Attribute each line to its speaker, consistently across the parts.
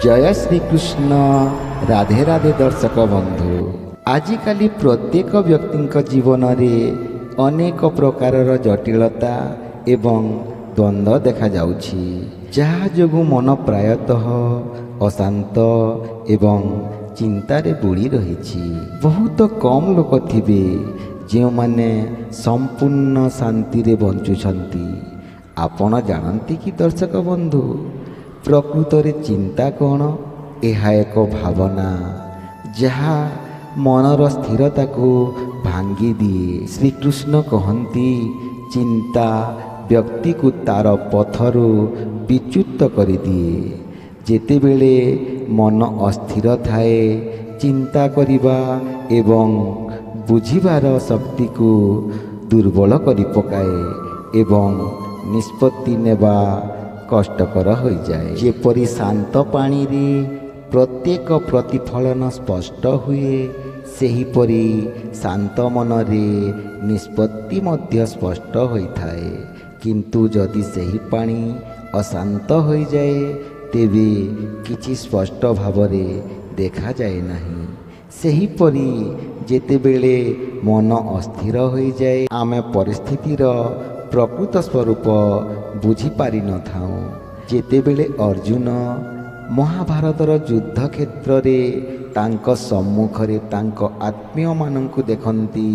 Speaker 1: जय श्रीकृष्ण। राधे राधे दर्शक बंधु, आजिकाली प्रत्येक व्यक्ति जीवन में अनेक प्रकारर जटिलता एवं द्वंद्व देखा जाउछि, जहा जोगु मन प्रायतः अशांत एवं चिंतारे बुड़ी रही। बहुत कम लोक थिबे जो माने संपूर्ण शांति रे बंचुछंती। आपण जानती कि दर्शक बंधु, प्रकृत रे चिंता कौन? यह एक भावना जहा मनर स्थिरता को भांगी दिए। श्रीकृष्ण कहती चिंता व्यक्ति को तार पथरु विच्युत कर दिए। जेतेबेले मन अस्थिर थाए, चिंता करिबा एवं बुझिबार शक्ति को दुर्बल करि पकाए एवं निष्पत्ति नेबा कष्टकर हो जाए। जेपरि शांत पानी रे प्रत्येक प्रतिफलन स्पष्ट हुए, सेहीपरि शांत मन रे निष्पत्ति मध्य स्पष्ट होइथाए। किंतु जदि सेही पानी अशांत हो जाए, तेबे किछि स्पष्ट भावरे देखा जाए नहीं। सेहीपरि जेतेबेले मन अस्थिर हो जाए, आमे परिस्थितिर प्रकृत स्वरूप बुझी पारि न थाऊ। जेतेबेले अर्जुन महाभारतर युद्ध क्षेत्र रे तांक सम्मुखरे तांक आत्मीय मानंकु देखंती,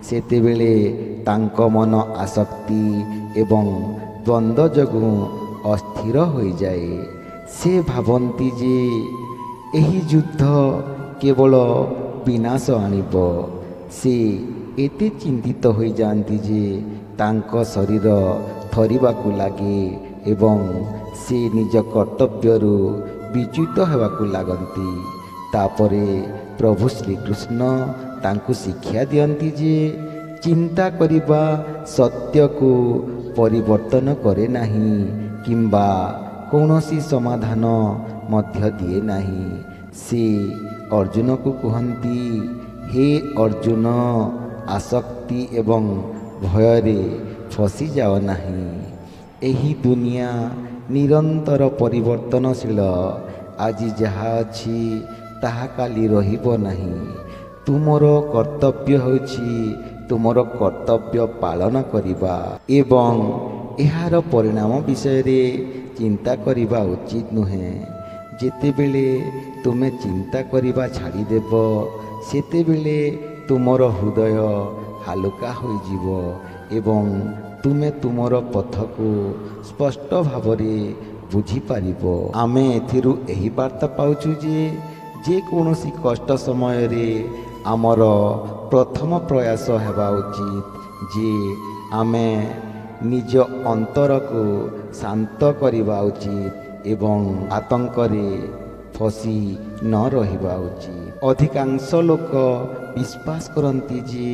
Speaker 1: सेतेबेले तांक मन आसक्ति एवं द्वंद्व जोगु अस्थिर हो जाए। से भावंती जे एही युद्ध केवल विनाश आनिब। से एते चिंतित हो जाती जे तांक शरीर थरिबाकु लागे एवं से निज कर्तव्यरू विच्युत हेबाकु लागंती। तापरे प्रभु श्रीकृष्ण तांकु शिक्षा दियंती जे चिंता करिबा सत्य को परिवर्तन करे नाही किंबा कौनसी समाधान मध्य दिए नाही। से अर्जुन को कहती, हे अर्जुन, आसक्ति एवं भयरे फसी जाओ नहीं। एही दुनिया निरंतर परिवर्तनशील। आज जहा अछि ताहा काली रहिबो नहीं। तुमर कर्तव्य होछि तुमर कर्तव्य पालन करिबा एवं एहार परिणाम विषय रे चिंता करिबा उचित नुहे। जेतेबेले तुमे चिंता करिबा छाड़ी देब, सेतेबेले तुमर हृदय हालुका हो जीवो एवं तुमे तुमर पथ को स्पष्ट भावरे बुझी पारिबो। आमे एथिरु एही वार्ता पाउछु जे कोनोसी कष्ट समय रे आमर प्रथम प्रयास हेबा उचित जे आमे निज अंतर को शांत करिबा उचित एवं आतंक रे फसी न रहिबा उचित। अधिकांश लोक विश्वास करती जे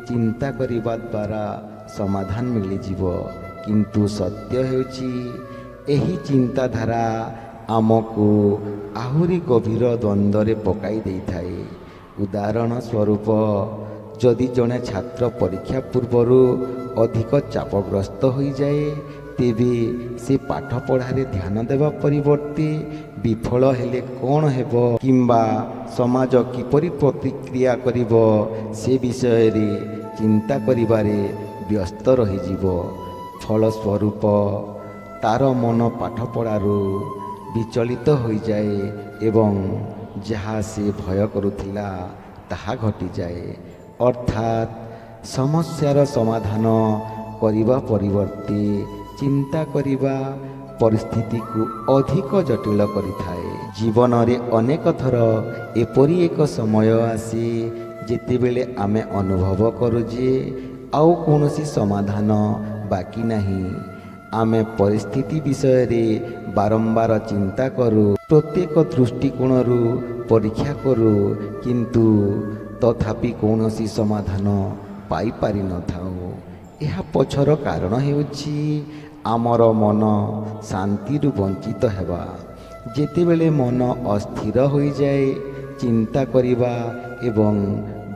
Speaker 1: चिंता करिबा द्वारा समाधान मिली जीवो, किंतु सत्य हेउछि एही चिंताधारा आमको आहुरी गभीर द्वंद्वरे पकाई देइथाए। उदाहरण स्वरूप, जदि जने छात्र परीक्षा पूर्वरु अधिक चापग्रस्त हो जाए, तेबे से पाठ पढ़ारे ध्यान देवा परिवर्ते विफल हेले कौन हेबो किंबा समाज किपरि प्रतिक्रिया करिबो से विषय रे चिंता करिबारे व्यस्त रही जीवो। फलस्वरूप तार मन पाठ पढ़ारू विचलित हो जाए एवं जहाँ से भय करुथिला ताहा घटी जाए। अर्थात समस्यार समाधान करिबा परिवर्ते चिंता करिबा परिस्थिति को अधिक जटिल करिथाए। जीवन रे अनेक थर एपरि एक समय आसे जेतेबेले आमे अनुभव करू जे आउ कौनसी समाधान बाकी नहीं। आमे परिस्थिति विषय रे बारंबार चिंता करू, प्रत्येक दृष्टिकोणरू परीक्षा करू, किंतु तथापि कौनसी समाधान पाई पारि न थाऊ। यह पछर कारण हेउछि आमर मन शांति रु वंचित हेबा। जेतेबेले मन अस्थिर हो जाए, चिंता करिबा एवं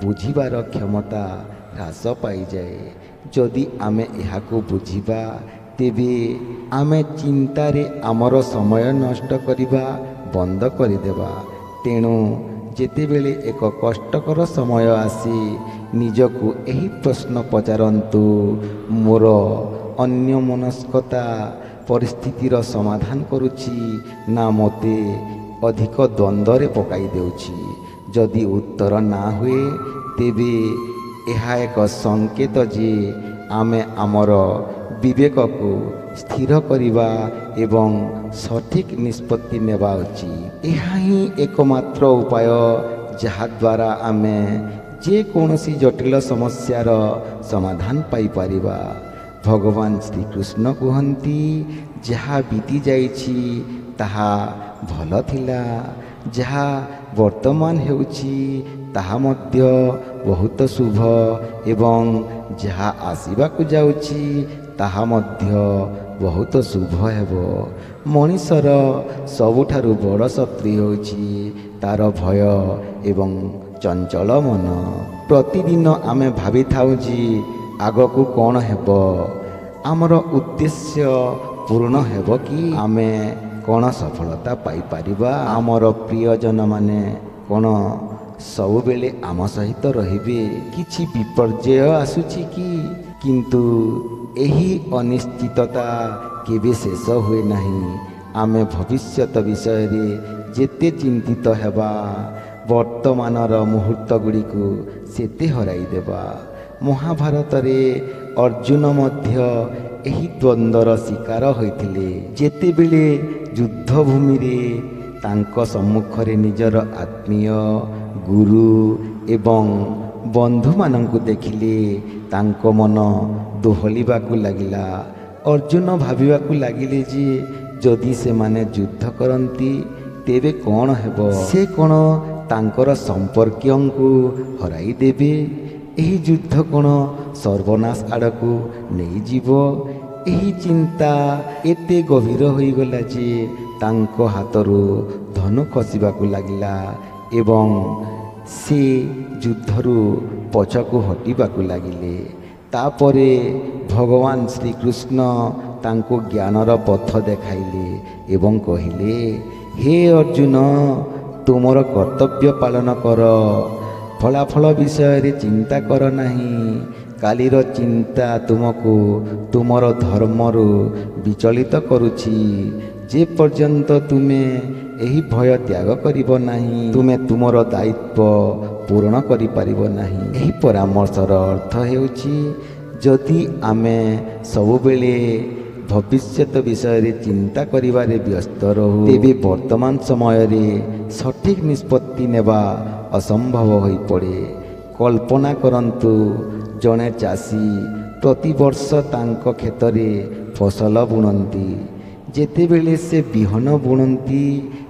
Speaker 1: बुझिबार क्षमता ह्रास पाई जाए। जदि आमे एहाकु बुझिबा, तेबे आमे चिंतारे आमर समय नष्ट करिबा ବନ୍ଦ କରିଦେବା। ତେଣୁ ଯେତେବେଳେ ଏକ କଷ୍ଟକର ସମୟ ଆସେ ନିଜକୁ ଏହି ପ୍ରଶ୍ନ ପଚାରନ୍ତୁ, ମୋର ଅନ୍ୟମନସ୍କତା ପରିସ୍ଥିତିର ସମାଧାନ କରୁଛି ନା ମୋତେ ଅଧିକ ଦ୍ୱନ୍ଦ୍ୱରେ ପକାଇ ଦେଉଛି? ଯଦି ଉତ୍ତର ନା ହୁଏ ତେବେ ଏହା ଏକ ସଂକେତ ଯେ ଆମେ ଆମର ବିବେକକୁ ସ୍ଥିର କରିବା ଏବଂ ସଠିକ୍ ନିଷ୍ପତ୍ତି ନେବା ଉଚିତ। ଏହା ହିଁ ଏକମାତ୍ର ଉପାୟ ଯାହାଦ୍ୱାରା ଆମେ ଯେକୌଣସି ଜଟିଳ ସମସ୍ୟାର ସମାଧାନ ପାଇପାରିବା। ଭଗବାନ ଶ୍ରୀକୃଷ୍ଣ କୁହନ୍ତି, ଯାହା ବିତି ଯାଇଛି ତାହା ଭଲ ଥିଲା, ଯାହା ବର୍ତ୍ତମାନ ହେଉଛି ତାହା ମଧ୍ୟ ବହୁତ ଶୁଭ ଏବଂ ଯାହା ଆସିବାକୁ ଯାଉଛି ତାହା ମଧ୍ୟ ବହୁତ ଶୁଭ ହେବ। ମଣିଷର ସବୁଠାରୁ ବଡ଼ ଶତ୍ରୁ ହେଉଛି ତା'ର ଭୟ ଏବଂ ଚଞ୍ଚଳ ମନ। ପ୍ରତିଦିନ ଆମେ ଭାବିଥାଉ ଯେ ଆଗକୁ କ'ଣ ହେବ, ଆମର ଉଦ୍ଦେଶ୍ୟ ପୂରଣ ହେବ କି, ଆମେ କ'ଣ ସଫଳତା ପାଇପାରିବା, ଆମର ପ୍ରିୟଜନମାନେ କ'ଣ ସବୁବେଳେ ଆମ ସହିତ ରହିବେ, କିଛି ବିପର୍ଯ୍ୟୟ ଆସୁଛି କି? କିନ୍ତୁ ଏହି ଅନିଶ୍ଚିତତା କେବେ ଶେଷ ହୁଏ ନାହିଁ। ଆମେ ଭବିଷ୍ୟତ ବିଷୟରେ ଯେତେ ଚିନ୍ତିତ ହେବା ବର୍ତ୍ତମାନର ମୁହୂର୍ତ୍ତଗୁଡ଼ିକୁ ସେତେ ହରାଇଦେବା। ମହାଭାରତରେ ଅର୍ଜୁନ ମଧ୍ୟ ଏହି ଦ୍ୱନ୍ଦ୍ୱର ଶିକାର ହୋଇଥିଲେ। ଯେତେବେଳେ ଯୁଦ୍ଧଭୂମିରେ ତାଙ୍କ ସମ୍ମୁଖରେ ନିଜର ଆତ୍ମୀୟ, ଗୁରୁ ଏବଂ ବନ୍ଧୁମାନଙ୍କୁ ଦେଖିଲେ ତାଙ୍କ ମନ ଦୋହଲିବାକୁ ଲାଗିଲା। ଅର୍ଜୁନ ଭାବିବାକୁ ଲାଗିଲେ ଯେ ଯଦି ସେମାନେ ଯୁଦ୍ଧ କରନ୍ତି ତେବେ କ'ଣ ହେବ? ସେ କ'ଣ ତାଙ୍କର ସମ୍ପର୍କୀୟଙ୍କୁ ହରାଇ ଦେବେ? ଏହି ଯୁଦ୍ଧ କ'ଣ ସର୍ବନାଶ ଆଡ଼କୁ ନେଇଯିବ? ଏହି ଚିନ୍ତା ଏତେ ଗଭୀର ହୋଇଗଲା ଯେ ତାଙ୍କ ହାତରୁ ଧନୁ ଖସିବାକୁ ଲାଗିଲା ଏବଂ ସେ ଯୁଦ୍ଧରୁ ପଛକୁ ହଟିବାକୁ ଲାଗିଲେ। ତାପରେ ଭଗବାନ ଶ୍ରୀକୃଷ୍ଣ ତାଙ୍କୁ ଜ୍ଞାନର ପଥ ଦେଖାଇଲେ ଏବଂ କହିଲେ, ହେ ଅର୍ଜୁନ, ତୁମର କର୍ତ୍ତବ୍ୟ ପାଳନ କର, ଫଳାଫଳ ବିଷୟରେ ଚିନ୍ତା କର ନାହିଁ। କାଲିର ଚିନ୍ତା ତୁମକୁ ତୁମର ଧର୍ମରୁ ବିଚଳିତ କରୁଛି। ଯେ ପର୍ଯ୍ୟନ୍ତ ତୁମେ ଏହି ଭୟ ତ୍ୟାଗ କରିବ ନାହିଁ ତୁମେ ତୁମର ଦାୟିତ୍ୱ ପୂରଣ କରିପାରିବ ନାହିଁ। ଏହି ପରାମର୍ଶର ଅର୍ଥ ହେଉଛି, ଯଦି ଆମେ ସବୁବେଳେ ଭବିଷ୍ୟତ ବିଷୟରେ ଚିନ୍ତା କରିବାରେ ବ୍ୟସ୍ତ ରହୁ ତେବେ ବର୍ତ୍ତମାନ ସମୟରେ ସଠିକ୍ ନିଷ୍ପତ୍ତି ନେବା ଅସମ୍ଭବ ହୋଇପଡ଼େ। କଳ୍ପନା କରନ୍ତୁ, ଜଣେ ଚାଷୀ ପ୍ରତିବର୍ଷ ତାଙ୍କ କ୍ଷେତରେ ଫସଲ ବୁଣନ୍ତି। ଯେତେବେଳେ ସେ ବିହନ ବୁଣନ୍ତି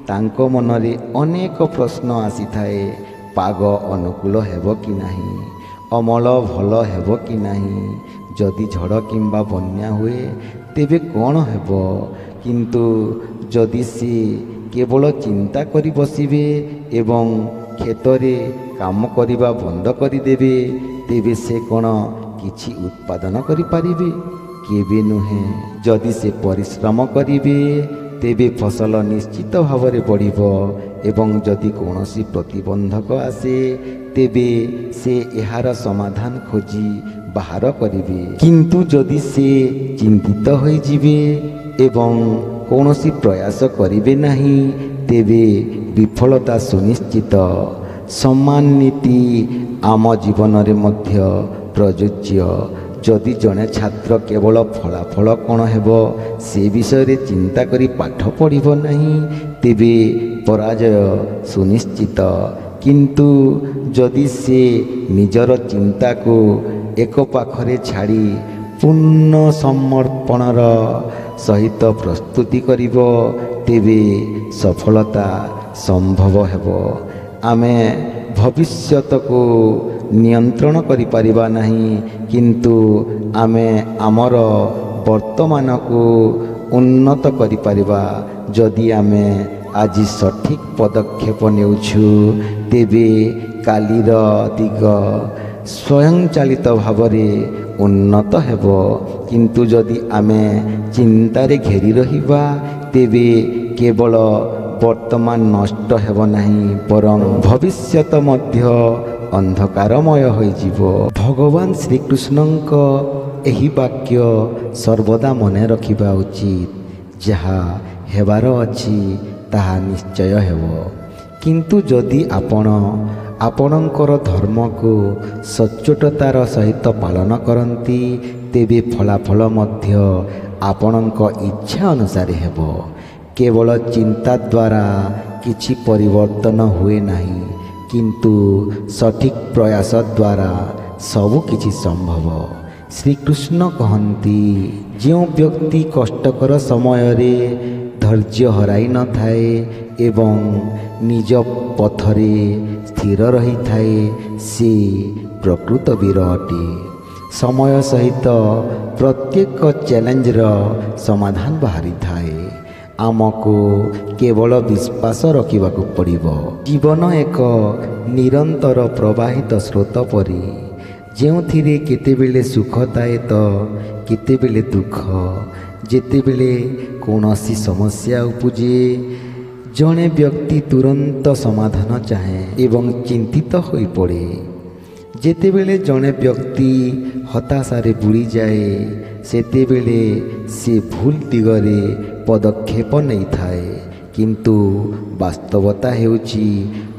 Speaker 1: ତାଙ୍କ ମନରେ ଅନେକ ପ୍ରଶ୍ନ ଆସିଥାଏ। ପାଗ ଅନୁକୂଳ ହେବ କି ନାହିଁ, ଅମଳ ଭଲ ହେବ କି ନାହିଁ, ଯଦି ଝଡ଼ କିମ୍ବା ବନ୍ୟା ହୁଏ ତେବେ କ'ଣ ହେବ? କିନ୍ତୁ ଯଦି ସେ କେବଳ ଚିନ୍ତା କରି ବସିବେ ଏବଂ କ୍ଷେତରେ କାମ କରିବା ବନ୍ଦ କରିଦେବେ ତେବେ ସେ କ'ଣ କିଛି ଉତ୍ପାଦନ କରିପାରିବେ? କେବେ ନୁହେଁ। ଯଦି ସେ ପରିଶ୍ରମ କରିବେ ତେବେ ଫସଲ ନିଶ୍ଚିତ ଭାବରେ ବଢ଼ିବ ଏବଂ ଯଦି କୌଣସି ପ୍ରତିବନ୍ଧକ ଆସେ ତେବେ ସେ ଏହାର ସମାଧାନ ଖୋଜି ବାହାର କରିବେ। କିନ୍ତୁ ଯଦି ସେ ଚିନ୍ତିତ ହୋଇଯିବେ ଏବଂ କୌଣସି ପ୍ରୟାସ କରିବେ ନାହିଁ ତେବେ ବିଫଳତା ସୁନିଶ୍ଚିତ। ସମାନ ନୀତି ଆମ ଜୀବନରେ ମଧ୍ୟ ପ୍ରଯୁଜ୍ୟ। ଯଦି ଜଣେ ଛାତ୍ର କେବଳ ଫଳାଫଳ କ'ଣ ହେବ ସେ ବିଷୟରେ ଚିନ୍ତା କରି ପାଠ ପଢ଼ିବ ନାହିଁ ତେବେ ପରାଜୟ ସୁନିଶ୍ଚିତ। କିନ୍ତୁ ଯଦି ସେ ନିଜର ଚିନ୍ତାକୁ ଏକ ପାଖରେ ଛାଡ଼ି ପୂର୍ଣ୍ଣ ସମର୍ପଣର ସହିତ ପ୍ରସ୍ତୁତି କରିବ ତେବେ ସଫଳତା ସମ୍ଭବ ହେବ। ଆମେ ଭବିଷ୍ୟତକୁ ନିୟନ୍ତ୍ରଣ କରିପାରିବା ନାହିଁ କିନ୍ତୁ ଆମେ ଆମର ବର୍ତ୍ତମାନକୁ ଉନ୍ନତ କରିପାରିବା। ଯଦି ଆମେ ଆଜି ସଠିକ୍ ପଦକ୍ଷେପ ନେଉଛୁ ତେବେ କାଲିର ଦିଗ ସ୍ୱୟଂଚାଳିତ ଭାବରେ ଉନ୍ନତ ହେବ। କିନ୍ତୁ ଯଦି ଆମେ ଚିନ୍ତାରେ ଘେରି ରହିବା ତେବେ କେବଳ ବର୍ତ୍ତମାନ ନଷ୍ଟ ହେବ ନାହିଁ, ବରଂ ଭବିଷ୍ୟତ ମଧ୍ୟ ଅନ୍ଧକାରମୟ ହୋଇଯିବ। ଭଗବାନ ଶ୍ରୀକୃଷ୍ଣଙ୍କ ଏହି ବାକ୍ୟ ସର୍ବଦା ମନେ ରଖିବା ଉଚିତ। ଯାହା ହେବାର ଅଛି ତାହା ନିଶ୍ଚୟ ହେବ। କିନ୍ତୁ ଯଦି ଆପଣ ଆପଣଙ୍କର ଧର୍ମକୁ ସଚ୍ଚୋଟତାର ସହିତ ପାଳନ କରନ୍ତି, ତେବେ ଫଳାଫଳ ମଧ୍ୟ ଆପଣଙ୍କ ଇଚ୍ଛା ଅନୁସାରେ ହେବ। କେବଳ ଚିନ୍ତା ଦ୍ୱାରା କିଛି ପରିବର୍ତ୍ତନ ହୁଏ ନାହିଁ, କିନ୍ତୁ ସଠିକ୍ ପ୍ରୟାସ ଦ୍ୱାରା ସବୁ କିଛି ସମ୍ଭବ। ଶ୍ରୀକୃଷ୍ଣ କହନ୍ତି, ଯେଉଁ ବ୍ୟକ୍ତି କଷ୍ଟକର ସମୟରେ ଧୈର୍ଯ୍ୟ ହରାଇ ନଥାଏ ଏବଂ ନିଜ ପଥରେ ସ୍ଥିର ରହିଥାଏ, ସେ ପ୍ରକୃତ ବୀର ଅଟେ। ସମୟ ସହିତ ପ୍ରତ୍ୟେକ ଚ୍ୟାଲେଞ୍ଜର ସମାଧାନ ବାହାରିଥାଏ। ଆମକୁ କେବଳ ବିଶ୍ୱାସ ରଖିବାକୁ ପଡ଼ିବ। ଜୀବନ ଏକ ନିରନ୍ତର ପ୍ରବାହିତ ସ୍ରୋତ ପରି, ଯେଉଁଥିରେ କେତେବେଳେ ସୁଖ ଥାଏ ତ କେତେବେଳେ ଦୁଃଖ। ଯେତେବେଳେ କୌଣସି ସମସ୍ୟା ଉପୁଜେ, ଜଣେ ବ୍ୟକ୍ତି ତୁରନ୍ତ ସମାଧାନ ଚାହେଁ ଏବଂ ଚିନ୍ତିତ ହୋଇପଡ଼େ। ଯେତେବେଳେ ଜଣେ ବ୍ୟକ୍ତି ହତାଶାରେ ବୁଡ଼ିଯାଏ, ସେତେବେଳେ ସେ ଭୁଲ ଦିଗରେ ପଦକ୍ଷେପ ନେଇଥାଏ। କିନ୍ତୁ ବାସ୍ତବତା ହେଉଛି,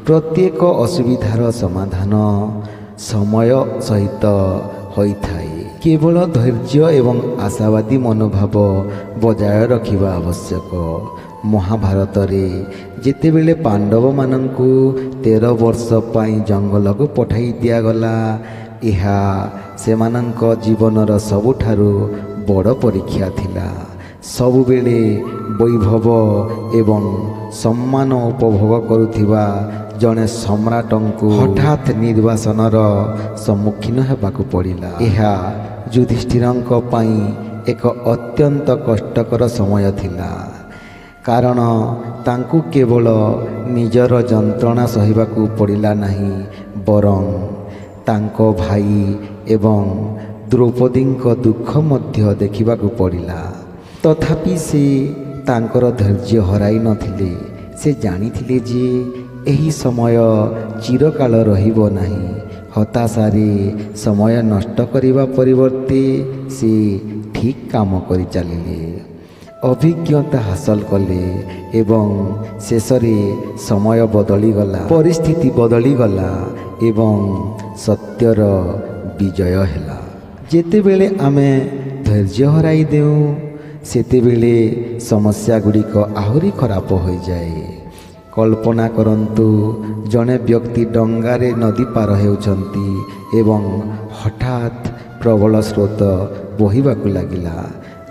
Speaker 1: ପ୍ରତ୍ୟେକ ଅସୁବିଧାର ସମାଧାନ ସମୟ ସହିତ ହୋଇଥାଏ। କେବଳ ଧୈର୍ଯ୍ୟ ଏବଂ ଆଶାବାଦୀ ମନୋଭାବ ବଜାୟ ରଖିବା ଆବଶ୍ୟକ। ମହାଭାରତରେ ଯେତେବେଳେ ପାଣ୍ଡବମାନଙ୍କୁ 13 ବର୍ଷ ପାଇଁ ଜଙ୍ଗଲକୁ ପଠାଇ ଦିଆଗଲା, ଏହା ସେମାନଙ୍କ ଜୀବନର ସବୁଠାରୁ ବଡ଼ ପରୀକ୍ଷା ଥିଲା। ସବୁବେଳେ ବୈଭବ ଏବଂ ସମ୍ମାନ ଉପଭୋଗ କରୁଥିବା ଜଣେ ସମ୍ରାଟଙ୍କୁ ହଠାତ୍ ନିର୍ବାସନର ସମ୍ମୁଖୀନ ହେବାକୁ ପଡ଼ିଲା। ଏହା ଯୁଧିଷ୍ଠିରଙ୍କ ପାଇଁ ଏକ ଅତ୍ୟନ୍ତ କଷ୍ଟକର ସମୟ ଥିଲା, କାରଣ ତାଙ୍କୁ କେବଳ ନିଜର ଯନ୍ତ୍ରଣା ସହିବାକୁ ପଡ଼ିଲା ନାହିଁ, ବରଂ ତାଙ୍କ ଭାଇ ଏବଂ ଦ୍ରୌପଦୀଙ୍କ ଦୁଃଖ ମଧ୍ୟ ଦେଖିବାକୁ ପଡ଼ିଲା। ତଥାପି ସେ ତାଙ୍କର ଧୈର୍ଯ୍ୟ ହରାଇ ନଥିଲେ। ସେ ଜାଣିଥିଲେ ଯେ ଏହି ସମୟ ଚିରକାଳ ରହିବ ନାହିଁ। ହତାଶାରେ ସମୟ ନଷ୍ଟ କରିବା ପରିବର୍ତ୍ତେ ସେ ଠିକ୍ କାମ କରିଚାଲିଲେ, ଅଭିଜ୍ଞତା ହାସଲ କଲେ ଏବଂ ଶେଷରେ ସମୟ ବଦଳିଗଲା, ପରିସ୍ଥିତି ବଦଳିଗଲା ଏବଂ ସତ୍ୟର ବିଜୟ ହେଲା। ଯେତେବେଳେ ଆମେ ଧୈର୍ଯ୍ୟ ହରାଇ ଦେଉ, ସେତେବେଳେ ସମସ୍ୟାଗୁଡ଼ିକ ଆହୁରି ଖରାପ ହୋଇଯାଏ। କଳ୍ପନା କରନ୍ତୁ, ଜଣେ ବ୍ୟକ୍ତି ଡଙ୍ଗାରେ ନଦୀ ପାର ହେଉଛନ୍ତି ଏବଂ ହଠାତ୍ ପ୍ରବଳ ସ୍ରୋତ ବହିବାକୁ ଲାଗିଲା।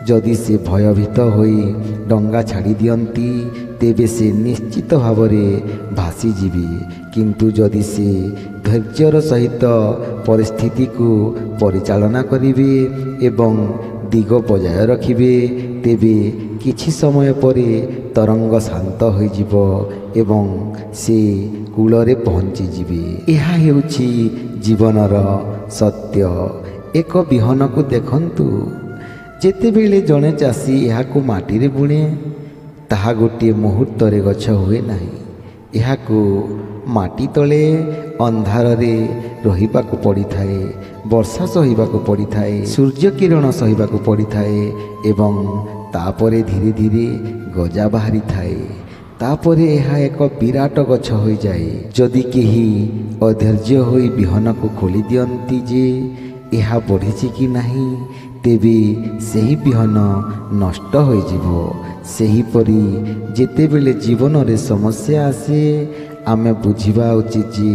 Speaker 1: ଯଦି ସେ ଭୟଭୀତ ହୋଇ ଡଙ୍ଗା ଛାଡ଼ି ଦିଅନ୍ତି, ତେବେ ସେ ନିଶ୍ଚିତ ଭାବରେ ଭାସିଯିବେ। କିନ୍ତୁ ଯଦି ସେ ଧୈର୍ଯ୍ୟର ସହିତ ପରିସ୍ଥିତିକୁ ପରିଚାଳନା କରିବେ ଏବଂ ଦିଗ ବଜାୟ ରଖିବେ, ତେବେ କିଛି ସମୟ ପରେ ତରଙ୍ଗ ଶାନ୍ତ ହୋଇଯିବ ଏବଂ ସେ କୂଳରେ ପହଞ୍ଚିଯିବେ। ଏହା ହେଉଛି ଜୀବନର ସତ୍ୟ। ଏକ ବିହନକୁ ଦେଖନ୍ତୁ। ଯେତେବେଳେ ଜଣେ ଚାଷୀ ଏହାକୁ ମାଟିରେ ବୁଣେ, ତାହା ଗୋଟିଏ ମୁହୂର୍ତ୍ତରେ ଗଛ ହୁଏ ନାହିଁ। ଏହାକୁ ମାଟି ତଳେ ଅନ୍ଧାରରେ ରହିବାକୁ ପଡ଼ିଥାଏ, ବର୍ଷା ସହିବାକୁ ପଡ଼ିଥାଏ, ସୂର୍ଯ୍ୟ କିରଣ ସହିବାକୁ ପଡ଼ିଥାଏ ଏବଂ ତାପରେ ଧୀରେ ଧୀରେ ଗଜା ବାହାରିଥାଏ। ତାପରେ ଏହା ଏକ ବିରାଟ ଗଛ ହୋଇଯାଏ। ଯଦି କେହି ଅଧୈର୍ଯ୍ୟ ହୋଇ ବିହନକୁ ଖୋଲି ଦିଅନ୍ତି ଯେ ଏହା ବଢ଼ିଛି କି ନାହିଁ, ତେବେ ସେହି ବିହନ ନଷ୍ଟ ହୋଇଯିବ। ସେହିପରି ଯେତେବେଳେ ଜୀବନରେ ସମସ୍ୟା ଆସେ, ଆମେ ବୁଝିବା ଉଚିତ ଯେ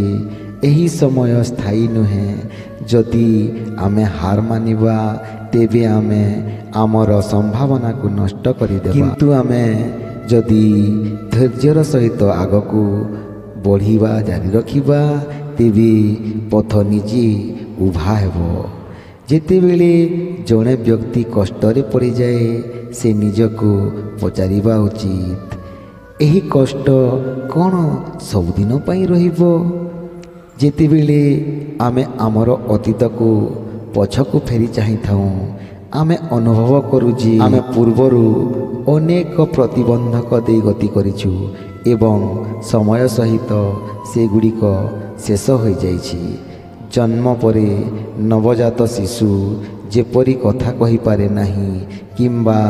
Speaker 1: ଏହି ସମୟ ସ୍ଥାୟୀ ନୁହେଁ। ଯଦି ଆମେ ହାର ମାନିବା, ତେବେ ଆମେ ଆମର ସମ୍ଭାବନାକୁ ନଷ୍ଟ କରିଦେବା। କିନ୍ତୁ ଆମେ ଯଦି ଧୈର୍ଯ୍ୟର ସହିତ ଆଗକୁ ବଢ଼ିବା ଜାରି ରଖିବା, ତେବେ ପଥ ନିଜେ ଉଭା ହେବ। ଯେତେବେଳେ ଜଣେ ବ୍ୟକ୍ତି କଷ୍ଟରେ ପଡ଼ିଯାଏ, ସେ ନିଜକୁ ପଚାରିବା ଉଚିତ, ଏହି କଷ୍ଟ କ'ଣ ସବୁଦିନ ପାଇଁ ରହିବ? ଯେତେବେଳେ ଆମେ ଆମର ଅତୀତକୁ ପଛକୁ ଫେରି ଚାହିଁଥାଉ, ଆମେ ଅନୁଭବ କରୁ ଯେ ଆମେ ପୂର୍ବରୁ ଅନେକ ପ୍ରତିବନ୍ଧକ ଦେଇ ଗତି କରିଛୁ ଏବଂ ସମୟ ସହିତ ସେଗୁଡ଼ିକ ଶେଷ ହୋଇଯାଇଛି। ଜନ୍ମ ପରେ ନବଜାତ ଶିଶୁ ଯେପରି କଥା କହିପାରେ ନାହିଁ କିମ୍ବା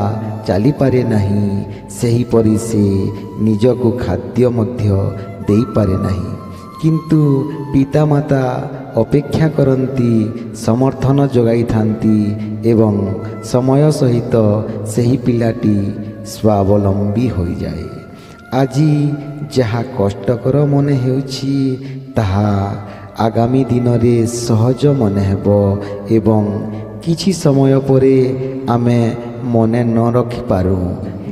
Speaker 1: ଚାଲିପାରେ ନାହିଁ, ସେହିପରି ସେ ନିଜକୁ ଖାଦ୍ୟ ମଧ୍ୟ ଦେଇପାରେ ନାହିଁ। କିନ୍ତୁ ପିତାମାତା ଅପେକ୍ଷା କରନ୍ତି, ସମର୍ଥନ ଯୋଗାଇଥାନ୍ତି ଏବଂ ସମୟ ସହିତ ସେହି ପିଲାଟି ସ୍ୱାବଲମ୍ବୀ ହୋଇଯାଏ। ଆଜି ଯାହା କଷ୍ଟକର ମନେ ହେଉଛି, ତାହା ଆଗାମୀ ଦିନରେ ସହଜ ମନେ ହେବ ଏବଂ କିଛି ସମୟ ପରେ ଆମେ ମନେ ନ ରଖିପାରୁ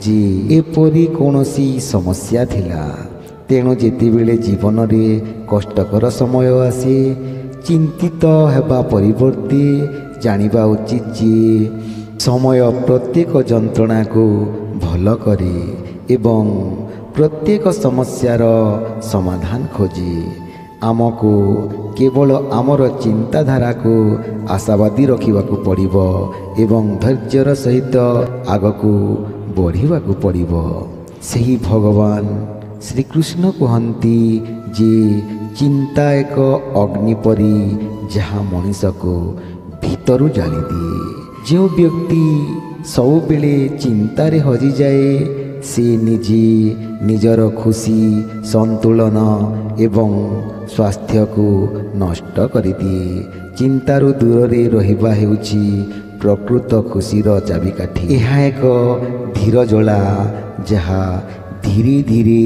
Speaker 1: ଯେ ଏପରି କୌଣସି ସମସ୍ୟା ଥିଲା। ତେଣୁ ଯେତେବେଳେ ଜୀବନରେ କଷ୍ଟକର ସମୟ ଆସେ, ଚିନ୍ତିତ ହେବା ପରିବର୍ତ୍ତେ ଜାଣିବା ଉଚିତ ଯେ ସମୟ ପ୍ରତ୍ୟେକ ଯନ୍ତ୍ରଣାକୁ ଭଲ କରେ ଏବଂ ପ୍ରତ୍ୟେକ ସମସ୍ୟାର ସମାଧାନ ଖୋଜେ। ଆମକୁ କେବଳ ଆମର ଚିନ୍ତାଧାରାକୁ ଆଶାବାଦୀ ରଖିବାକୁ ପଡ଼ିବ ଏବଂ ଧୈର୍ଯ୍ୟର ସହିତ ଆଗକୁ ବଢ଼ିବାକୁ ପଡ଼ିବ। ସେହି ଭଗବାନ ଶ୍ରୀକୃଷ୍ଣ କୁହନ୍ତି ଯେ ଚିନ୍ତା ଏକ ଅଗ୍ନି ପରି ଯାହା ମଣିଷକୁ ଭିତରୁ ଜାଳିଦିଏ। ଯେଉଁ ବ୍ୟକ୍ତି ସବୁବେଳେ ଚିନ୍ତାରେ ହଜିଯାଏ, ସେ ନିଜେ ନିଜର ଖୁସି, ସନ୍ତୁଳନ ଏବଂ ସ୍ୱାସ୍ଥ୍ୟକୁ ନଷ୍ଟ କରିଦିଏ। ଚିନ୍ତାରୁ ଦୂରରେ ରହିବା ହେଉଛି ପ୍ରକୃତ ଖୁସିର ଚାବିକାଠି। ଏହା ଏକ ଧୀର ଜ୍ୱାଳା ଯାହା ଧୀରେ ଧୀରେ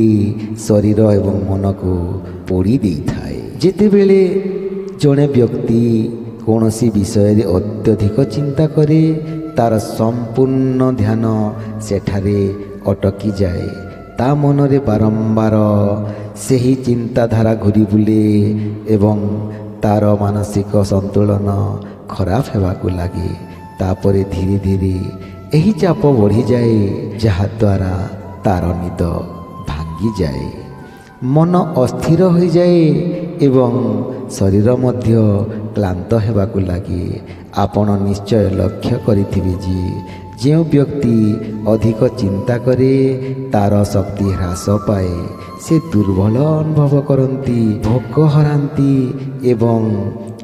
Speaker 1: ଶରୀର ଏବଂ ମନକୁ ପୋଡ଼ି ଦେଇଥାଏ। ଯେତେବେଳେ ଜଣେ ବ୍ୟକ୍ତି କୌଣସି ବିଷୟରେ ଅତ୍ୟଧିକ ଚିନ୍ତା କରେ, ତାର ସମ୍ପୂର୍ଣ୍ଣ ଧ୍ୟାନ ସେଠାରେ ଅଟକିଯାଏ। ତା ମନରେ ବାରମ୍ବାର ସେହି ଚିନ୍ତାଧାରା ଘୂରି ବୁଲେ ଏବଂ ତାର ମାନସିକ ସନ୍ତୁଳନ ଖରାପ ହେବାକୁ ଲାଗେ। ତାପରେ ଧୀରେ ଧୀରେ ଏହି ଚାପ ବଢ଼ିଯାଏ, ଯାହାଦ୍ୱାରା ତାର ନିଦ ଭାଙ୍ଗିଯାଏ, ମନ ଅସ୍ଥିର ହୋଇଯାଏ ଏବଂ ଶରୀର ମଧ୍ୟ କ୍ଳାନ୍ତ ହେବାକୁ ଲାଗେ। ଆପଣ ନିଶ୍ଚୟ ଲକ୍ଷ୍ୟ କରିଥିବେ ଯେ ଯେଉଁ ବ୍ୟକ୍ତି ଅଧିକ ଚିନ୍ତା କରେ, ତାର ଶକ୍ତି ହ୍ରାସ ପାଏ, ସେ ଦୁର୍ବଳ ଅନୁଭବ କରନ୍ତି, ଭୋକ ହରାନ୍ତି ଏବଂ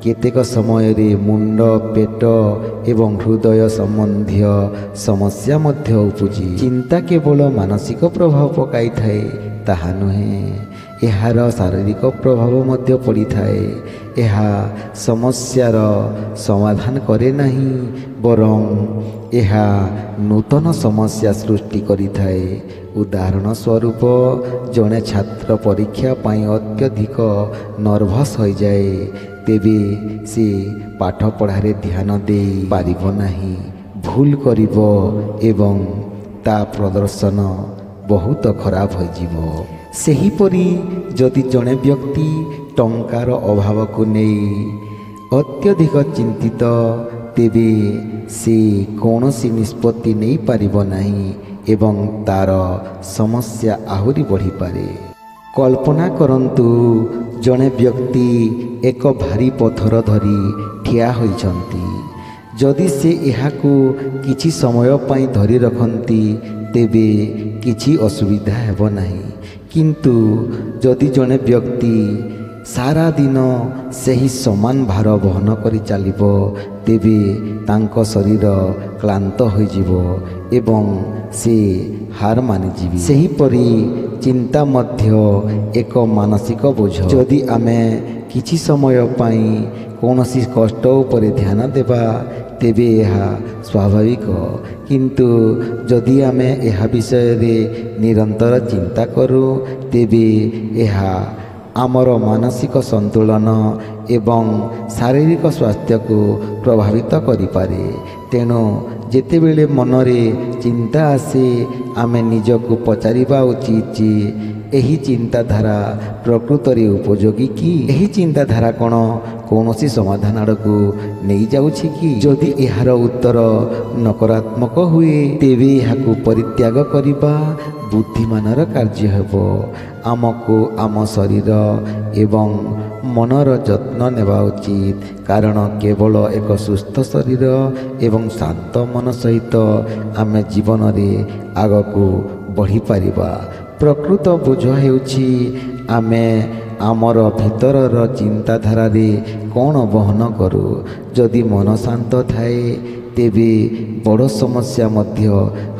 Speaker 1: କେତେକ ସମୟରେ ମୁଣ୍ଡ, ପେଟ ଏବଂ ହୃଦୟ ସମ୍ବନ୍ଧୀୟ ସମସ୍ୟା ମଧ୍ୟ ଉପୁଜେ। ଚିନ୍ତା କେବଳ ମାନସିକ ପ୍ରଭାବ ପକାଇଥାଏ ତାହା ନୁହେଁ, ଏହାର ଶାରୀରିକ ପ୍ରଭାବ ମଧ୍ୟ ପଡ଼ିଥାଏ। ଏହା ସମସ୍ୟାର ସମାଧାନ କରେ ନାହିଁ, ବରଂ ଏହା ନୂତନ ସମସ୍ୟା ସୃଷ୍ଟି କରିଥାଏ। ଉଦାହରଣ ସ୍ୱରୂପ, ଜଣେ ଛାତ୍ର ପରୀକ୍ଷା ପାଇଁ ଅତ୍ୟଧିକ ନର୍ଭସ୍ ହୋଇଯାଏ, ତେବେ ସେ ପାଠପଢ଼ାରେ ଧ୍ୟାନ ଦେଇପାରିବ ନାହିଁ, ଭୁଲ କରିବ ଏବଂ ତା ପ୍ରଦର୍ଶନ ବହୁତ ଖରାପ ହୋଇଯିବ। ସେହିପରି ଯଦି ଜଣେ ବ୍ୟକ୍ତି ଟଙ୍କାର ଅଭାବକୁ ନେଇ ଅତ୍ୟଧିକ ଚିନ୍ତିତ, ତେବେ ସେ କୌଣସି ନିଷ୍ପତ୍ତି ନେଇପାରିବ ନାହିଁ ଏବଂ ତାର ସମସ୍ୟା ଆହୁରି ବଢ଼ିପାରେ। କଳ୍ପନା କରନ୍ତୁ, ଜଣେ ବ୍ୟକ୍ତି ଏକ ଭାରୀ ପଥର ଧରି ଠିଆ ହୋଇଛନ୍ତି। ଯଦି ସେ ଏହାକୁ କିଛି ସମୟ ପାଇଁ ଧରି ରଖନ୍ତି, ତେବେ କିଛି ଅସୁବିଧା ହେବ ନାହିଁ। କିନ୍ତୁ ଯଦି ଜଣେ ବ୍ୟକ୍ତି ସାରା ଦିନ ସେହି ସମାନ ଭାର ବହନ କରି ଚାଲିବ, ତେବେ ତାଙ୍କ ଶରୀର କ୍ଳାନ୍ତ ହୋଇଯିବ ଏବଂ ସେ ହାର ମାନିଯିବେ। ସେହିପରି ଚିନ୍ତା ମଧ୍ୟ ଏକ ମାନସିକ ବୋଝ। ଯଦି ଆମେ କିଛି ସମୟ ପାଇଁ କୌଣସି କଷ୍ଟ ଉପରେ ଧ୍ୟାନ ଦେବା, ତେବେ ଏହା ସ୍ୱାଭାବିକ। କିନ୍ତୁ ଯଦି ଆମେ ଏହା ବିଷୟରେ ନିରନ୍ତର ଚିନ୍ତା କରୁ, ତେବେ ଏହା ଆମର ମାନସିକ ସନ୍ତୁଳନ ଏବଂ ଶାରୀରିକ ସ୍ୱାସ୍ଥ୍ୟକୁ ପ୍ରଭାବିତ କରିପାରେ। ତେଣୁ ଯେତେବେଳେ ମନରେ ଚିନ୍ତା ଆସେ, ଆମେ ନିଜକୁ ପଚାରିବା ଉଚିତ ଯେ ଏହି ଚିନ୍ତାଧାରା ପ୍ରକୃତରେ ଉପଯୋଗୀ କି? ଏହି ଚିନ୍ତାଧାରା କ'ଣ କୌଣସି ସମାଧାନ ଆଡ଼କୁ ନେଇଯାଉଛି କି? ଯଦି ଏହାର ଉତ୍ତର ନକାରାତ୍ମକ ହୁଏ, ତେବେ ଏହାକୁ ପରିତ୍ୟାଗ କରିବା ବୁଦ୍ଧିମାନର କାର୍ଯ୍ୟ ହେବ। ଆମକୁ ଆମ ଶରୀର ଏବଂ ମନର ଯତ୍ନ ନେବା ଉଚିତ, କାରଣ କେବଳ ଏକ ସୁସ୍ଥ ଶରୀର ଏବଂ ଶାନ୍ତ ମନ ସହିତ ଆମେ ଜୀବନରେ ଆଗକୁ ବଢ଼ିପାରିବା। ପ୍ରକୃତ ବୋଝ ହେଉଛି ଆମେ ଆମର ଭିତରର ଚିନ୍ତାଧାରାରେ କ'ଣ ବହନ କରୁ। ଯଦି ମନ ଶାନ୍ତ ଥାଏ ତେବେ ବଡ଼ ସମସ୍ୟା ମଧ୍ୟ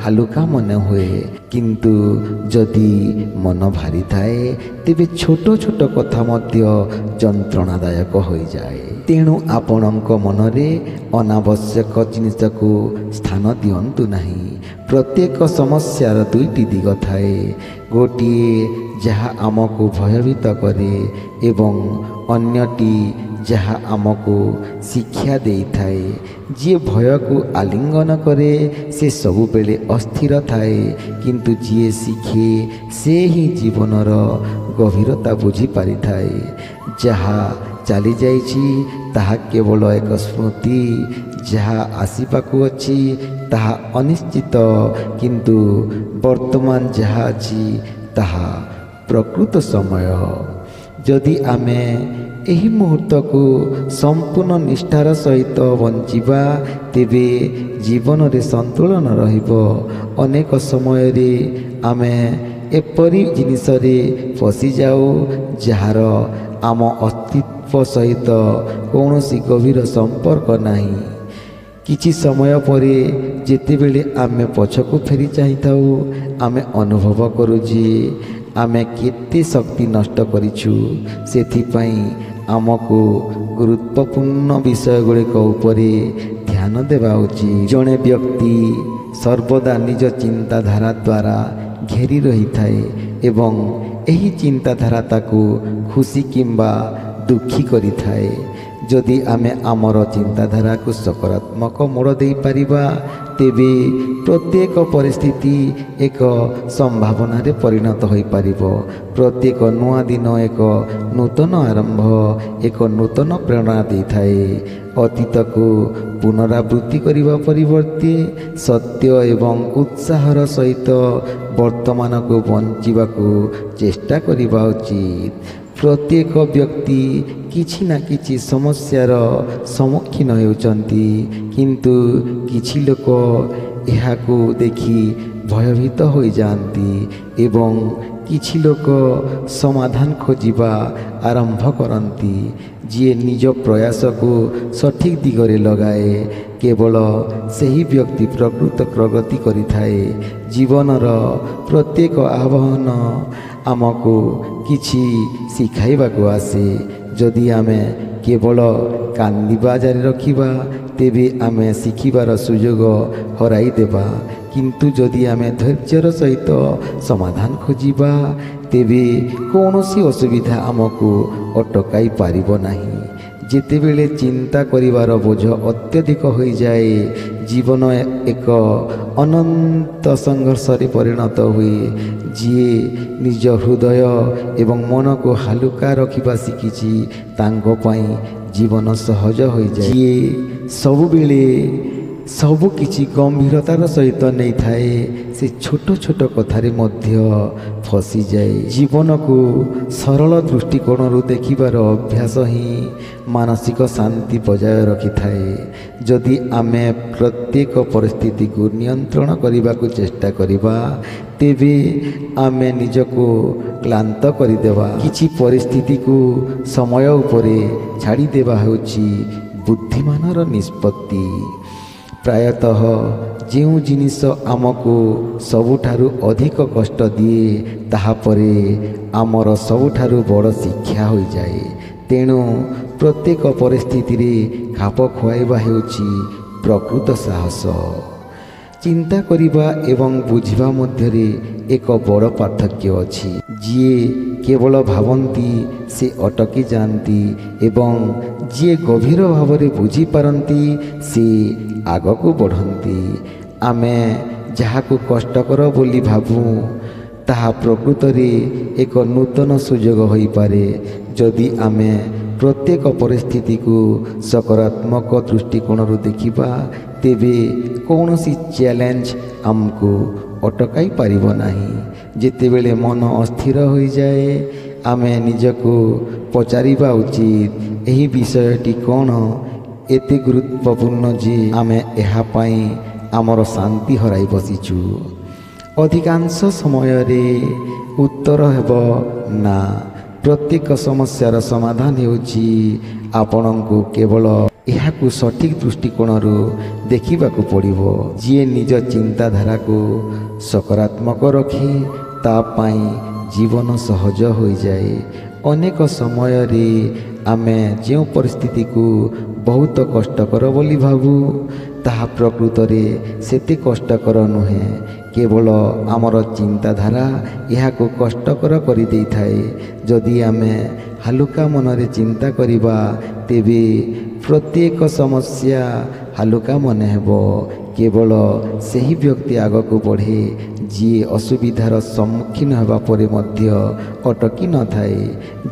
Speaker 1: ହାଲୁକା ମନେ ହୁଏ, କିନ୍ତୁ ଯଦି ମନ ଭାରି ଥାଏ ତେବେ ଛୋଟ ଛୋଟ କଥା ମଧ୍ୟ ଯନ୍ତ୍ରଣାଦାୟକ ହୋଇଯାଏ। ତେଣୁ ଆପଣଙ୍କ ମନରେ ଅନାବଶ୍ୟକ ଜିନିଷକୁ ସ୍ଥାନ ଦିଅନ୍ତୁ ନାହିଁ। ପ୍ରତ୍ୟେକ ସମସ୍ୟାର ଦୁଇଟି ଦିଗ ଥାଏ, ଗୋଟିଏ ଯାହା ଆମକୁ ଭୟଭୀତ କରେ ଏବଂ ଅନ୍ୟଟି ଯାହା ଆମକୁ ଶିକ୍ଷା ଦେଇଥାଏ। ଯିଏ ଭୟକୁ ଆଲିଙ୍ଗନ କରେ ସେ ସବୁବେଳେ ଅସ୍ଥିର ଥାଏ, କିନ୍ତୁ ଯିଏ ଶିଖେ ସେ ହିଁ ଜୀବନର ଗଭୀରତା ବୁଝିପାରିଥାଏ। ଯାହା ଚାଲିଯାଇଛି ତାହା କେବଳ ଏକ ସ୍ମୃତି, ଯାହା ଆସିବାକୁ ଅଛି ତାହା ଅନିଶ୍ଚିତ, କିନ୍ତୁ ବର୍ତ୍ତମାନ ଯାହା ଅଛି ତାହା ପ୍ରକୃତ ସମୟ। ଯଦି ଆମେ ଏହି ମୁହୂର୍ତ୍ତକୁ ସମ୍ପୂର୍ଣ୍ଣ ନିଷ୍ଠାର ସହିତ ବଞ୍ଚିବା ତେବେ ଜୀବନରେ ସନ୍ତୁଳନ ରହିବ। ଅନେକ ସମୟରେ ଆମେ ଏପରି ଜିନିଷରେ ଫସିଯାଉ ଯାହାର ଆମ ଅସ୍ତିତ୍ୱ ସହିତ କୌଣସି ଗଭୀର ସମ୍ପର୍କ ନାହିଁ। କିଛି ସମୟ ପରେ ଯେତେବେଳେ ଆମେ ପଛକୁ ଫେରି ଚାହିଁଥାଉ ଆମେ ଅନୁଭବ କରୁ ଯେ ଆମେ କେତେ ଶକ୍ତି ନଷ୍ଟ କରିଛୁ। ସେଥିପାଇଁ ଆମକୁ ଗୁରୁତ୍ୱପୂର୍ଣ୍ଣ ବିଷୟଗୁଡ଼ିକ ଉପରେ ଧ୍ୟାନ ଦେବା ଉଚିତ। ଜଣେ ବ୍ୟକ୍ତି ସର୍ବଦା ନିଜ ଚିନ୍ତାଧାରା ଦ୍ୱାରା ଘେରି ରହିଥାଏ ଏବଂ ଏହି ଚିନ୍ତାଧାରା ତାକୁ ଖୁସି କିମ୍ବା ଦୁଃଖୀ କରିଥାଏ। ଯଦି ଆମେ ଆମର ଚିନ୍ତାଧାରାକୁ ସକାରାତ୍ମକ ମୋଡ଼ ଦେଇପାରିବା ତେବେ ପ୍ରତ୍ୟେକ ପରିସ୍ଥିତି ଏକ ସମ୍ଭାବନାରେ ପରିଣତ ହୋଇପାରିବ। ପ୍ରତ୍ୟେକ ନୂଆ ଦିନ ଏକ ନୂତନ ଆରମ୍ଭ, ଏକ ନୂତନ ପ୍ରେରଣା ଦେଇଥାଏ। ଅତୀତକୁ ପୁନରାବୃତ୍ତି କରିବା ପରିବର୍ତ୍ତେ ସତ୍ୟ ଏବଂ ଉତ୍ସାହର ସହିତ ବର୍ତ୍ତମାନକୁ ବଞ୍ଚିବାକୁ ଚେଷ୍ଟା କରିବା ଉଚିତ। ପ୍ରତ୍ୟେକ ବ୍ୟକ୍ତି କିଛି ନା କିଛି ସମସ୍ୟାର ସମ୍ମୁଖୀନ ହେଉଛନ୍ତି, କିନ୍ତୁ କିଛି ଲୋକ ଏହାକୁ ଦେଖି ଭୟଭୀତ ହୋଇଯାଆନ୍ତି ଏବଂ କିଛି ଲୋକ ସମାଧାନ ଖୋଜିବା ଆରମ୍ଭ କରନ୍ତି। ଯିଏ ନିଜ ପ୍ରୟାସକୁ ସଠିକ୍ ଦିଗରେ ଲଗାଏ କେବଳ ସେହି ବ୍ୟକ୍ତି ପ୍ରକୃତ ପ୍ରଗତି କରିଥାଏ। ଜୀବନର ପ୍ରତ୍ୟେକ ଆହ୍ୱାନ ଆମକୁ କିଛି ଶିଖାଇବାକୁ ଆସେ। ଯଦି ଆମେ କେବଳ କାନ୍ଦିବା ଜାରି ରଖିବା ତେବେ ଆମେ ଶିଖିବାର ସୁଯୋଗ ହରାଇ ଦେବା, କିନ୍ତୁ ଯଦି ଆମେ ଧୈର୍ଯ୍ୟର ସହିତ ସମାଧାନ ଖୋଜିବା ତେବେ କୌଣସି ଅସୁବିଧା ଆମକୁ ଅଟକାଇ ପାରିବ ନାହିଁ। ଯେତେବେଳେ ଚିନ୍ତା କରିବାର ବୋଝ ଅତ୍ୟଧିକ ହୋଇଯାଏ ଜୀବନ ଏକ ଅନନ୍ତ ସଂଘର୍ଷରେ ପରିଣତ ହୁଏ। ଯିଏ ନିଜ ହୃଦୟ ଏବଂ ମନକୁ ହାଲୁକା ରଖିବା ଶିଖିଛି ତାଙ୍କ ପାଇଁ ଜୀବନ ସହଜ ହୋଇଯାଏ। ଯିଏ ସବୁବେଳେ ସବୁକିଛି ଗମ୍ଭୀରତାର ସହିତ ନେଇଥାଏ ସେ ଛୋଟ ଛୋଟ କଥାରେ ମଧ୍ୟ ଫସିଯାଏ। ଜୀବନକୁ ସରଳ ଦୃଷ୍ଟିକୋଣରୁ ଦେଖିବାର ଅଭ୍ୟାସ ହିଁ ମାନସିକ ଶାନ୍ତି ବଜାୟ ରଖିଥାଏ। ଯଦି ଆମେ ପ୍ରତ୍ୟେକ ପରିସ୍ଥିତିକୁ ନିୟନ୍ତ୍ରଣ କରିବାକୁ ଚେଷ୍ଟା କରିବା ତେବେ ଆମେ ନିଜକୁ କ୍ଳାନ୍ତ କରିଦେବା। କିଛି ପରିସ୍ଥିତିକୁ ସମୟ ଉପରେ ଛାଡ଼ିଦେବା ହେଉଛି ବୁଦ୍ଧିମାନର ନିଷ୍ପତ୍ତି। ପ୍ରାୟତଃ ଯେଉଁ ଜିନିଷ ଆମକୁ ସବୁଠାରୁ ଅଧିକ କଷ୍ଟ ଦିଏ ତାହାପରେ ଆମର ସବୁଠାରୁ ବଡ଼ ଶିକ୍ଷା ହୋଇଯାଏ। ତେଣୁ ପ୍ରତ୍ୟେକ ପରିସ୍ଥିତିରେ ଖାପ ଖୁଆଇବା ହେଉଛି ପ୍ରକୃତ ସାହସ। ଚିନ୍ତା କରିବା ଏବଂ ବୁଝିବା ମଧ୍ୟରେ ଏକ ବଡ଼ ପାର୍ଥକ୍ୟ ଅଛି। ଯିଏ କେବଳ ଭାବନ୍ତି ସେ ଅଟକି ଯାଆନ୍ତି ଏବଂ ଯିଏ ଗଭୀର ଭାବରେ ବୁଝିପାରନ୍ତି ସେ ଆଗକୁ ବଢ଼ନ୍ତି। ଆମେ ଯାହାକୁ କଷ୍ଟକର ବୋଲି ଭାବୁ ତାହା ପ୍ରକୃତରେ ଏକ ନୂତନ ସୁଯୋଗ ହୋଇପାରେ। ଯଦି ଆମେ ପ୍ରତ୍ୟେକ ପରିସ୍ଥିତିକୁ ସକାରାତ୍ମକ ଦୃଷ୍ଟିକୋଣରୁ ଦେଖିବା ତେବେ କୌଣସି ଚ୍ୟାଲେଞ୍ଜ ଆମକୁ ଅଟକାଇ ପାରିବ ନାହିଁ। ଯେତେବେଳେ ମନ ଅସ୍ଥିର ହୋଇଯାଏ ଆମେ ନିଜକୁ ପଚାରିବା ଉଚିତ ଏହି ବିଷୟଟି କ'ଣ ଏତେ ଗୁରୁତ୍ୱପୂର୍ଣ୍ଣ ଯେ ଆମେ ଏହା ପାଇଁ ଆମର ଶାନ୍ତି ହରାଇ ବସିଛୁ। ଅଧିକାଂଶ ସମୟରେ ଉତ୍ତର ହେବ ନା। ପ୍ରତ୍ୟେକ ସମସ୍ୟାର ସମାଧାନ ହେଉଛି ଆପଣଙ୍କୁ କେବଳ ଏହାକୁ ସଠିକ ଦୃଷ୍ଟିକୋଣରୁ ଦେଖିବାକୁ ପଡ଼ିବ। ଯିଏ ନିଜ ଚିନ୍ତାଧାରାକୁ ସକାରାତ୍ମକ ରଖେ ତା ପାଇଁ ଜୀବନ ସହଜ ହୋଇଯାଏ। ଅନେକ ସମୟରେ ଆମେ ଯେଉଁ ପରିସ୍ଥିତିକୁ ବହୁତ କଷ୍ଟକର ବୋଲି ଭାବୁ ତାହା ପ୍ରକୃତରେ ସେତେ କଷ୍ଟକର ନୁହେଁ। କେବଳ ଆମର ଚିନ୍ତାଧାରା ଏହାକୁ କଷ୍ଟକର କରିଦେଇଥାଏ। ଯଦି ଆମେ ହାଲୁକା ମନରେ ଚିନ୍ତା କରିବା ତେବେ ପ୍ରତ୍ୟେକ ସମସ୍ୟା ହାଲୁକା ମନେ ହେବ। କେବଳ ସେହି ବ୍ୟକ୍ତି ଆଗକୁ ବଢ଼େ ଯିଏ ଅସୁବିଧାର ସମ୍ମୁଖୀନ ହେବା ପରେ ମଧ୍ୟ ଅଟକି ନଥାଏ।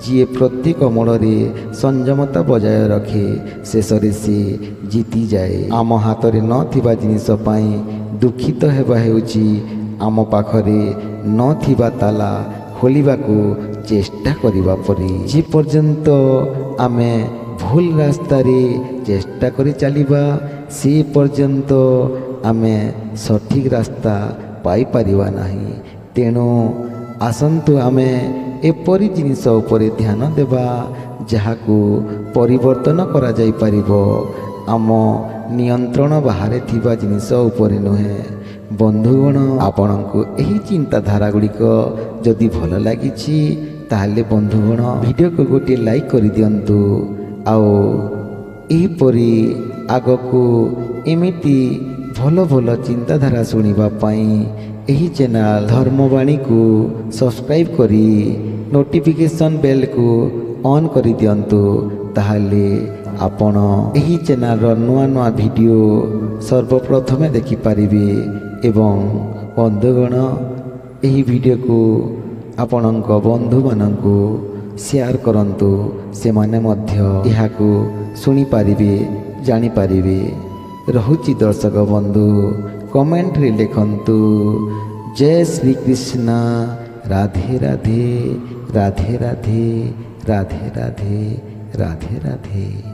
Speaker 1: ଯିଏ ପ୍ରତ୍ୟେକ ମୋଡ଼ରେ ସଂଯମତା ବଜାୟ ରଖେ ଶେଷରେ ସେ ଜିତିଯାଏ। ଆମ ହାତରେ ନଥିବା ଜିନିଷ ପାଇଁ ଦୁଃଖିତ ହେବା ହେଉଛି ଆମ ପାଖରେ ନଥିବା ତାଲା ଖୋଲିବାକୁ ଚେଷ୍ଟା କରିବା ପରି। ଯେ ପର୍ଯ୍ୟନ୍ତ ଆମେ ଭୁଲ ରାସ୍ତାରେ ଚେଷ୍ଟା କରି ଚାଲିବା ସେ ପର୍ଯ୍ୟନ୍ତ ଆମେ ସଠିକ ରାସ୍ତା ପାଇପାରିବା ନାହିଁ। ତେଣୁ ଆସନ୍ତୁ ଆମେ ଏପରି ଜିନିଷ ଉପରେ ଧ୍ୟାନ ଦେବା ଯାହାକୁ ପରିବର୍ତ୍ତନ କରାଯାଇପାରିବ, ଆମ ନିୟନ୍ତ୍ରଣ ବାହାରେ ଥିବା ଜିନିଷ ଉପରେ ନୁହେଁ। ବନ୍ଧୁଗଣ, ଆପଣଙ୍କୁ ଏହି ଚିନ୍ତାଧାରା ଗୁଡ଼ିକ ଯଦି ଭଲ ଲାଗିଛି ତାହେଲେ ବନ୍ଧୁଗଣ ଭିଡ଼ିଓକୁ ଗୋଟିଏ ଲାଇକ୍ କରିଦିଅନ୍ତୁ। ଆଉ ଏହିପରି ଆଗକୁ ଏମିତି ଭଲ ଭଲ ଚିନ୍ତାଧାରା ଶୁଣିବା ପାଇଁ ଏହି ଚ୍ୟାନେଲ ଧର୍ମବାଣୀକୁ ସବସ୍କ୍ରାଇବ୍ କରି ନୋଟିଫିକେସନ୍ ବେଲ୍କୁ ଅନ୍ କରିଦିଅନ୍ତୁ। ତାହେଲେ ଆପଣ ଏହି ଚ୍ୟାନେଲର ନୂଆ ନୂଆ ଭିଡ଼ିଓ ସର୍ବପ୍ରଥମେ ଦେଖିପାରିବେ। ଏବଂ ବନ୍ଧୁଗଣ, ଏହି ଭିଡ଼ିଓକୁ ଆପଣଙ୍କ ବନ୍ଧୁମାନଙ୍କୁ ସେୟାର କରନ୍ତୁ। ସେମାନେ ମଧ୍ୟ ଏହାକୁ ଶୁଣିପାରିବେ, ଜାଣିପାରିବେ। ରହୁଛି ଦର୍ଶକ ବନ୍ଧୁ, କମେଣ୍ଟରେ ଲେଖନ୍ତୁ ଜୟ ଶ୍ରୀକୃଷ୍ଣ, ରାଧେ ରାଧେ, ରାଧେ ରାଧେ, ରାଧେ ରାଧେ, ରାଧେ ରାଧେ।